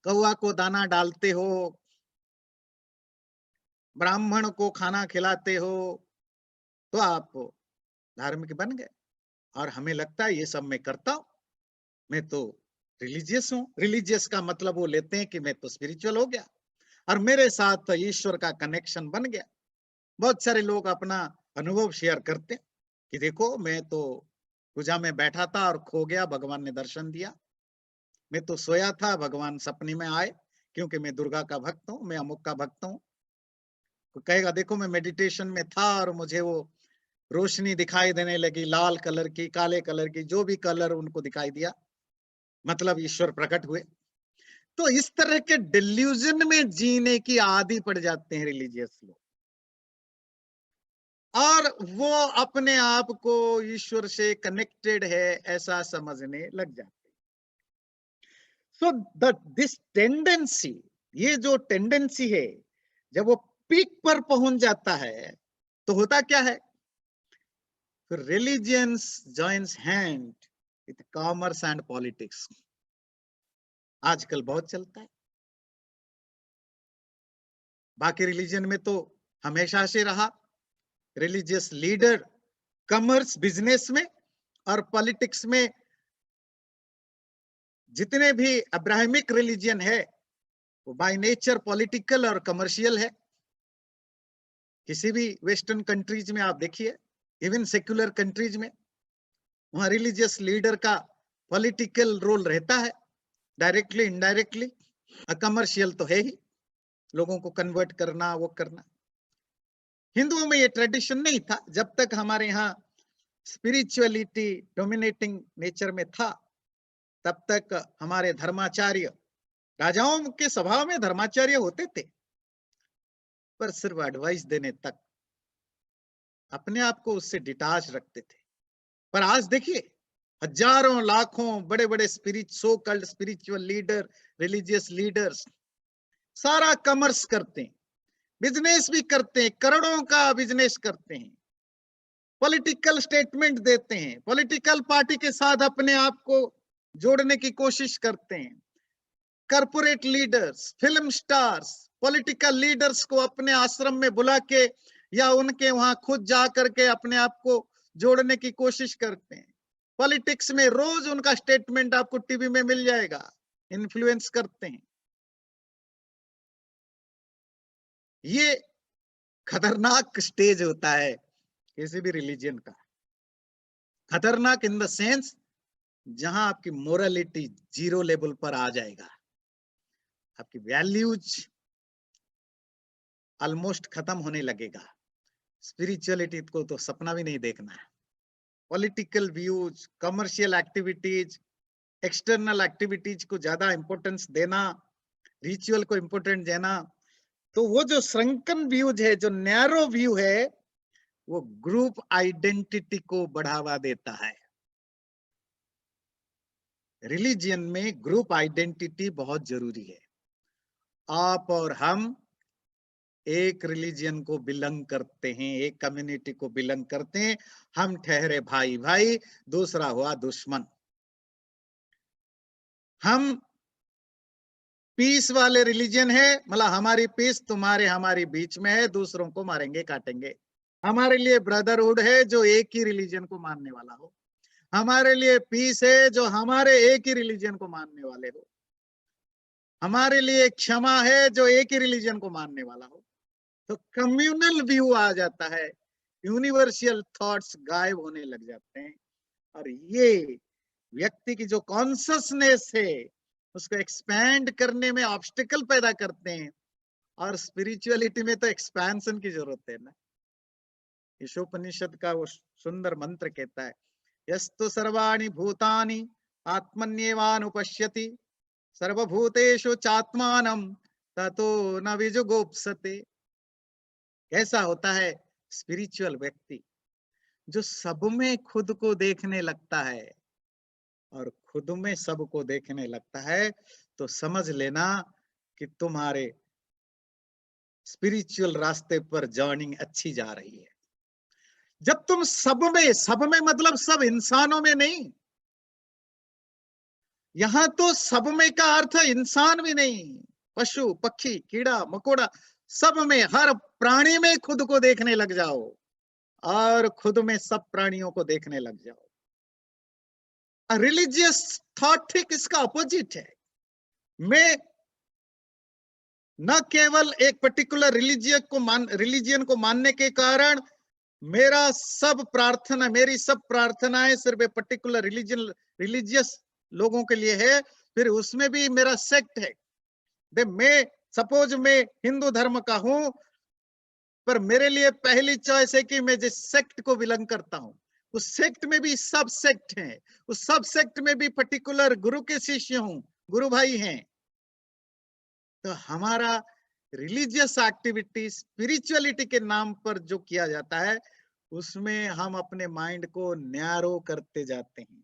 कौआ को दाना डालते हो, ब्राह्मण को खाना खिलाते हो, तो आप धार्मिक बन गए। और हमें लगता है ये सब मैं करता हूं, मैं तो रिलीजियस हूं। रिलीजियस का मतलब वो लेते हैं कि मैं तो स्पिरिचुअल हो गया और मेरे साथ तो ईश्वर का कनेक्शन बन गया। बहुत सारे लोग अपना अनुभव शेयर करते हैं कि देखो मैं तो पूजा में बैठा था और खो गया, भगवान ने दर्शन दिया। मैं तो सोया था, भगवान सपने में आए, क्योंकि मैं दुर्गा का भक्त हूँ, मैं अमुक का भक्त हूँ। कहेगा देखो मैं मेडिटेशन में था और मुझे वो रोशनी दिखाई देने लगी, लाल कलर की, काले कलर की, जो भी कलर उनको दिखाई दिया, मतलब ईश्वर प्रकट हुए। तो इस तरह के डिल्यूजन में जीने की आदी पड़ जाते हैं रिलीजियस लोग, और वो अपने आप को ईश्वर से कनेक्टेड है ऐसा समझने लग जाते हैं। सो दिस टेंडेंसी, ये जो टेंडेंसी है, जब वो पीक पर पहुंच जाता है तो होता क्या है? Religions joins hand with commerce and politics. आजकल बहुत चलता है। बाकी रिलीजन में तो हमेशा से रहा, रिलीजियस लीडर कॉमर्स बिजनेस में और पॉलिटिक्स में। जितने भी अब्राहमिक रिलीजन है वो बाय नेचर पॉलिटिकल और कमर्शियल है। किसी भी वेस्टर्न कंट्रीज में आप देखिए, इवन सेक्युलर कंट्रीज में, वहां रिलीजियस लीडर का पॉलिटिकल रोल रहता है, डायरेक्टली इनडायरेक्टली। कमर्शियल तो है ही, लोगों को कन्वर्ट करना, वो करना। हिंदुओं में ये ट्रेडिशन नहीं था। जब तक हमारे यहाँ स्पिरिचुअलिटी डोमिनेटिंग नेचर में था, तब तक हमारे धर्माचार्य, राजाओं के स्वभाव में धर्माचार्य होते थे, पर सिर्फ एडवाइस देने तक, अपने आप को उससे डिटाच रखते थे। पर आज देखिए, हजारों लाखों बड़े बड़े so called spiritual leader, religious leaders सारा कमर्स करते हैं, बिजनेस भी करते हैं, करोड़ों का बिजनेस करते हैं, पॉलिटिकल स्टेटमेंट देते हैं, पॉलिटिकल पार्टी के साथ अपने आप को जोड़ने की कोशिश करते हैं। Corporate leaders, film stars, political leaders को अपने आश्रम में बुला के या उनके वहां खुद जा करके अपने आप को जोड़ने की कोशिश करते हैं। पॉलिटिक्स में रोज उनका स्टेटमेंट आपको टीवी में मिल जाएगा, इन्फ्लुएंस करते हैं। ये खतरनाक स्टेज होता है किसी भी रिलीजन का। खतरनाक इन द सेंस जहां आपकी मोरालिटी जीरो लेवल पर आ जाएगा, आपकी वैल्यूज ऑलमोस्ट खत्म होने लगेगा। स्पिरिचुअलिटी को तो सपना भी नहीं देखना है। Political views, commercial activities, external activities को ज्यादा इंपॉर्टेंस देना, रिचुअल को इंपॉर्टेंट देना, तो वो जो श्रंकन व्यूज है, जो नैरो व्यू है, वो ग्रुप आइडेंटिटी को बढ़ावा देता है। रिलीजियन में ग्रुप आइडेंटिटी बहुत जरूरी है। आप और हम एक रिलीजियन को बिलोंग करते हैं, एक कम्युनिटी को बिलोंग करते हैं, हम ठहरे भाई भाई, दूसरा हुआ दुश्मन। हम पीस वाले रिलीजन है, मतलब हमारी पीस तुम्हारे हमारी बीच में है, दूसरों को मारेंगे काटेंगे। हमारे लिए ब्रदरहुड है जो एक ही रिलीजन को मानने वाला हो। हमारे लिए पीस है जो हमारे एक ही रिलीजन को मानने वाले हो। हमारे लिए क्षमा है जो एक ही रिलीजन को मानने वाला हो। तो कम्युनल व्यू आ जाता है, यूनिवर्सल थॉट्स गायब होने लग जाते हैं, और ये व्यक्ति की जो कॉन्शसनेस है उसको एक्सपैंड करने में ऑब्स्टिकल पैदा करते हैं। और स्पिरिचुअलिटी में तो एक्सपेंशन की जरूरत है ना। ईशोपनिषद का वो सुंदर मंत्र कहता है, यस्तु सर्वाणि भूतानि आत्मन्येवानुपश्यति सर्वभूतेषु चात्मानं ततो न विजुगुप्सते। कैसा होता है स्पिरिचुअल व्यक्ति? जो सब में खुद को देखने लगता है और खुद में सबको देखने लगता है, तो समझ लेना कि तुम्हारे स्पिरिचुअल रास्ते पर जर्निंग अच्छी जा रही है। जब तुम सब में मतलब सब इंसानों में नहीं, यहां तो सब में का अर्थ इंसान भी नहीं, पशु पक्षी कीड़ा मकोड़ा, सब में, हर प्राणी में खुद को देखने लग जाओ और खुद में सब प्राणियों को देखने लग जाओ। रिलीजियस थॉट ठीक इसका अपोजिट है। मैं न केवल एक पर्टिकुलर रिलीजियन को मानने के कारण मेरी सब प्रार्थनाएं सिर्फ एक पर्टिकुलर रिलीजियस लोगों के लिए है, फिर उसमें भी मेरा सेक्ट है। मैं सपोज मैं हिंदू धर्म का हूं, पर मेरे लिए पहली चॉइस है कि मैं जिस सेक्ट को बिलोंग करता हूं, उस सेक्ट में भी सब सेक्ट हैं, उस सब सेक्ट में भी पर्टिकुलर गुरु के शिष्य हूं, गुरु भाई हैं। तो हमारा रिलीजियस एक्टिविटी स्पिरिचुअलिटी के नाम पर जो किया जाता है, उसमें हम अपने माइंड को नैरो करते जाते हैं।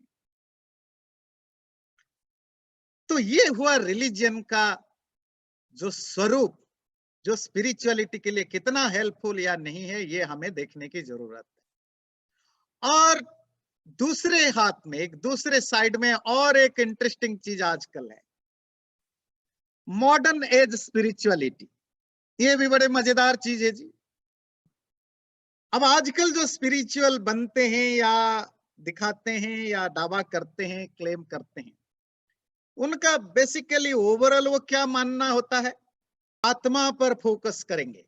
तो ये हुआ रिलीजन का जो स्वरूप, जो स्पिरिचुअलिटी के लिए कितना हेल्पफुल या नहीं है, ये हमें देखने की जरूरत है। और दूसरे हाथ में, एक दूसरे साइड में और एक इंटरेस्टिंग चीज आजकल है, मॉडर्न एज स्पिरिचुअलिटी। ये भी बड़े मजेदार चीज है जी। अब आजकल जो स्पिरिचुअल बनते हैं या दिखाते हैं या दावा करते हैं, क्लेम करते हैं, उनका बेसिकली ओवरऑल वो क्या मानना होता है, आत्मा पर फोकस करेंगे,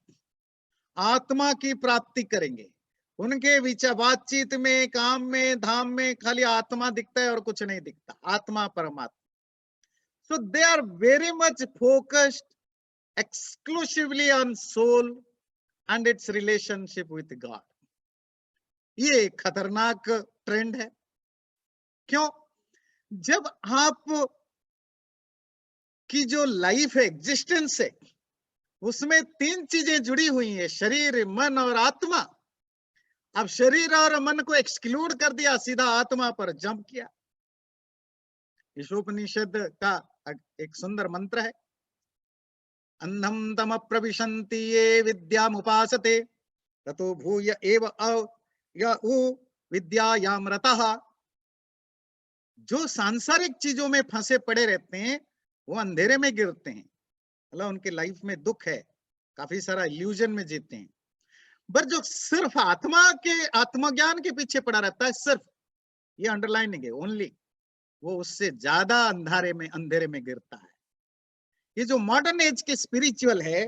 आत्मा की प्राप्ति करेंगे। उनके विचार, बातचीत में, काम में, धाम में खाली आत्मा दिखता है और कुछ नहीं दिखता, आत्मा परमात्मा। So they are very much focused exclusively on soul and its relationship with God. ये खतरनाक ट्रेंड है। क्यों? जब आप की जो लाइफ है, एग्जिस्टेंस है, उसमें तीन चीजें जुड़ी हुई हैं, शरीर, मन और आत्मा। अब शरीर और मन को एक्सक्लूड कर दिया, सीधा आत्मा पर जंप किया। ईशोपनिषद का एक सुंदर मंत्र है, अंधम तम प्रविशन्ति ये विद्यामुपासते ततो भूय एव विद्यायाम रतः। जो सांसारिक चीजों में फंसे पड़े रहते हैं वो अंधेरे में गिरते हैं, मतलब उनकी लाइफ में दुख है, काफी सारा इल्यूजन में जीते हैं। पर जो सिर्फ आत्मा के, आत्मज्ञान के पीछे पड़ा रहता है, सिर्फ ये अंडरलाइनिंग है ओनली, वो उससे ज्यादा अंधेरे में गिरता है। ये जो मॉडर्न एज के स्पिरिचुअल है,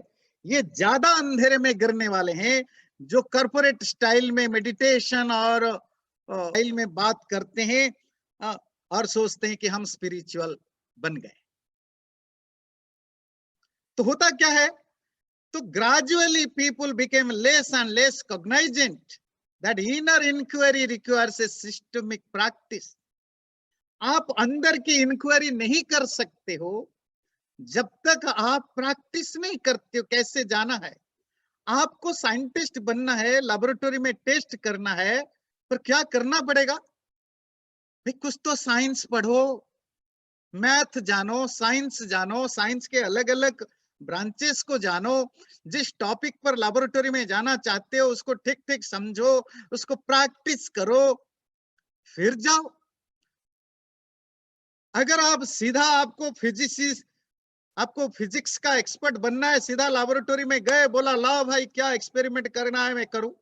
ये ज्यादा अंधेरे में गिरने वाले हैं, जो कॉर्पोरेट स्टाइल में मेडिटेशन और स्टाइल में बात करते हैं और सोचते हैं कि हम स्पिरिचुअल बन गए। तो होता क्या है, तो gradually people became less and less cognizant that inner inquiry requires a systemic practice. आप अंदर की इंक्वायरी नहीं कर सकते हो जब तक आप प्रैक्टिस नहीं करते हो। कैसे जाना है, आपको साइंटिस्ट बनना है, लेबोरेटरी में टेस्ट करना है, पर क्या करना पड़ेगा भाई, कुछ तो साइंस पढ़ो, मैथ जानो, साइंस जानो, साइंस के अलग अलग ब्रांचेस को जानो, जिस टॉपिक पर लेबोरेटरी में जाना चाहते हो उसको ठीक ठीक समझो, उसको प्रैक्टिस करो, फिर जाओ। अगर आप सीधा, आपको फिजिक्स का एक्सपर्ट बनना है, सीधा लेबोरेटरी में गए, बोला लाओ भाई क्या एक्सपेरिमेंट करना है मैं करूं,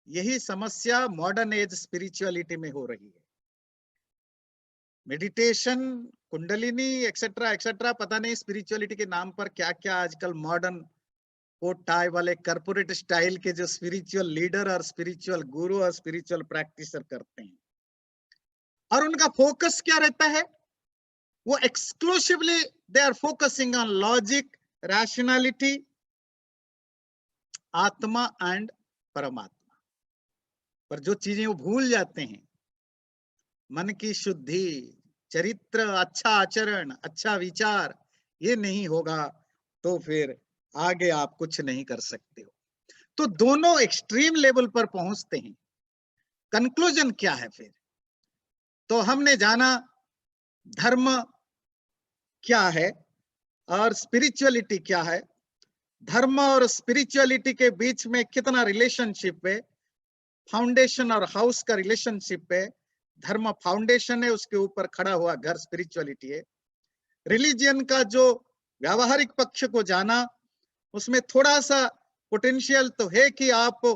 यही समस्या मॉडर्न एज स्पिरिचुअलिटी में हो रही है। मेडिटेशन, कुंडलिनी एक्सेट्रा एक्सेट्रा, पता नहीं स्पिरिचुअलिटी के नाम पर क्या क्या आजकल मॉडर्न कोट टाई वाले कॉर्पोरेट स्टाइल के जो स्पिरिचुअल लीडर और स्पिरिचुअल गुरु और स्पिरिचुअल प्रैक्टिसर करते हैं। और उनका फोकस क्या रहता है, वो exclusively they are focusing on logic, rationality, आत्मा एंड परमात्मा। पर जो चीजें वो भूल जाते हैं, मन की शुद्धि, चरित्र, अच्छा आचरण, अच्छा विचार, ये नहीं होगा तो फिर आगे आप कुछ नहीं कर सकते हो। तो दोनों एक्सट्रीम लेवल पर पहुंचते हैं। कंक्लूजन क्या है फिर? तो हमने जाना धर्म क्या है और स्पिरिचुअलिटी क्या है, धर्म और स्पिरिचुअलिटी के बीच में कितना रिलेशनशिप है, फाउंडेशन और हाउस का रिलेशनशिप है। धर्म फाउंडेशन है, उसके ऊपर खड़ा हुआ घर स्पिरिचुअलिटी है। रिलीजियन का जो व्यावहारिक पक्ष को जाना, उसमें थोड़ा सा पोटेंशियल तो है कि आप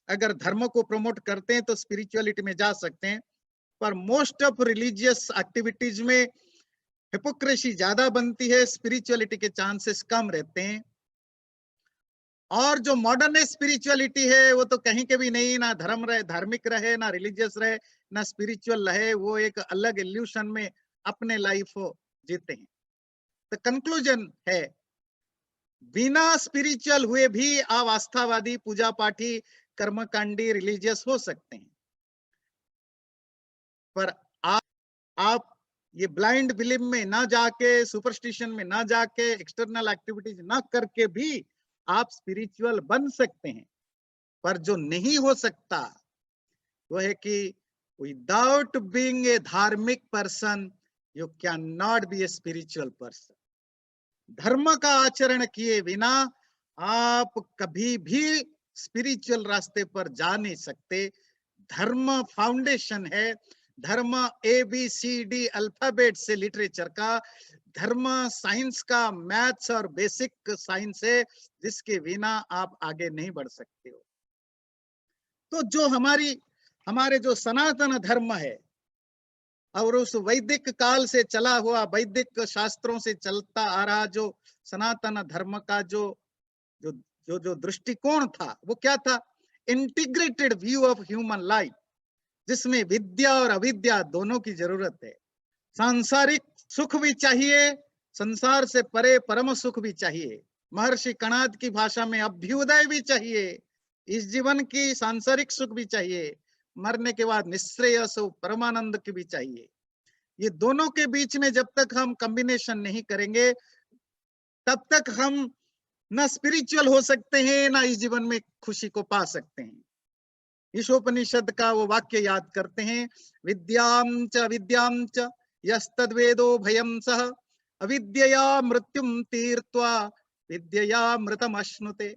अगर धर्म को प्रमोट करते हैं तो स्पिरिचुअलिटी में जा सकते हैं, पर मोस्ट ऑफ रिलीजियस एक्टिविटीज में हिपोक्रेसी ज्यादा बनती है, स्पिरिचुअलिटी के चांसेस कम रहते हैं। और जो मॉडर्न स्पिरिचुअलिटी है वो तो कहीं के भी नहीं, ना धर्म रहे, धार्मिक रहे, ना रिलीजियस रहे, ना स्पिरिचुअल रहे, वो एक अलग इल्यूशन में अपने लाइफ जीते हैं। तो कंक्लूजन है, बिना स्पिरिचुअल हुए भी आप आस्थावादी, पूजा पाठी, कर्मकांडी, रिलीजियस हो सकते हैं। पर आप ये ब्लाइंड बिलीव में ना जाके, सुपरस्टिशन में ना जाके, एक्सटर्नल एक्टिविटीज ना करके भी आप स्पिरिचुअल बन सकते हैं। पर जो नहीं हो सकता वो है कि विदाउट बीइंग ए धार्मिक person you can not be a spiritual person. धर्म का आचरण किए बिना आप कभी भी स्पिरिचुअल रास्ते पर जा नहीं सकते। धर्म फाउंडेशन है, धर्म ABCD अल्फाबेट से लिटरेचर का, धर्म साइंस का, मैथ्स और बेसिक साइंस है, जिसके बिना आप आगे नहीं बढ़ सकते हो। तो जो हमारे जो सनातन धर्म है, और उस वैदिक काल से चला हुआ, वैदिक शास्त्रों से चलता आ रहा जो सनातन धर्म का जो जो जो दृष्टिकोण था, वो क्या था? Integrated view of human life, जिसमें विद्या और अविद्या दोनों की जरूरत है। सांसारिक सुख भी चाहिए, संसार से परे परम सुख भी चाहिए। महर्षि कणाद की भाषा में अभ्युदय भी चाहिए, इस जीवन की सांसारिक सुख भी चाहिए, मरने के बाद निश्रेयस परमानंद की भी चाहिए। ये दोनों के बीच में जब तक हम कॉम्बिनेशन नहीं करेंगे, तब तक हम ना स्पिरिचुअल हो सकते हैं, ना इस जीवन में खुशी को पा सकते हैं। ईशोपनिषद का वो वाक्य याद करते हैं, विद्यां च अविद्यां च यस्तद्वेदो भयं सह अविद्यया मृत्युम तीर्त्वा विद्यया मृतम अश्नुते।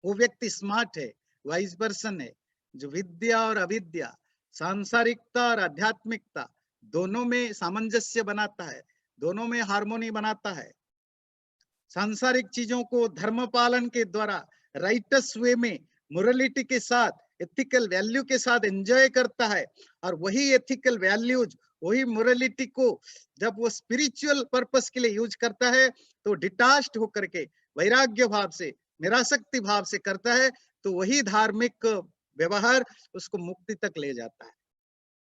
वो व्यक्ति स्मार्ट है, वाइज पर्सन है, जो विद्या और अविद्या, सांसारिकता और आध्यात्मिकता दोनों में सामंजस्य बनाता है, दोनों में हार्मोनी बनाता है। सांसारिक चीजों को धर्म पालन के द्वारा राइटस वे में, मोरलिटी के साथ, एथिकल वैल्यू के साथ एंजॉय करता है, और वही एथिकल वैल्यूज, वही मोरलिटी को जब वो स्पिरिचुअल पर्पस के लिए यूज करता है, तो डिटाच्ड होकर के वैराग्य भाव से, निरासक्ति भाव से करता है, तो वही धार्मिक व्यवहार उसको मुक्ति तक ले जाता है।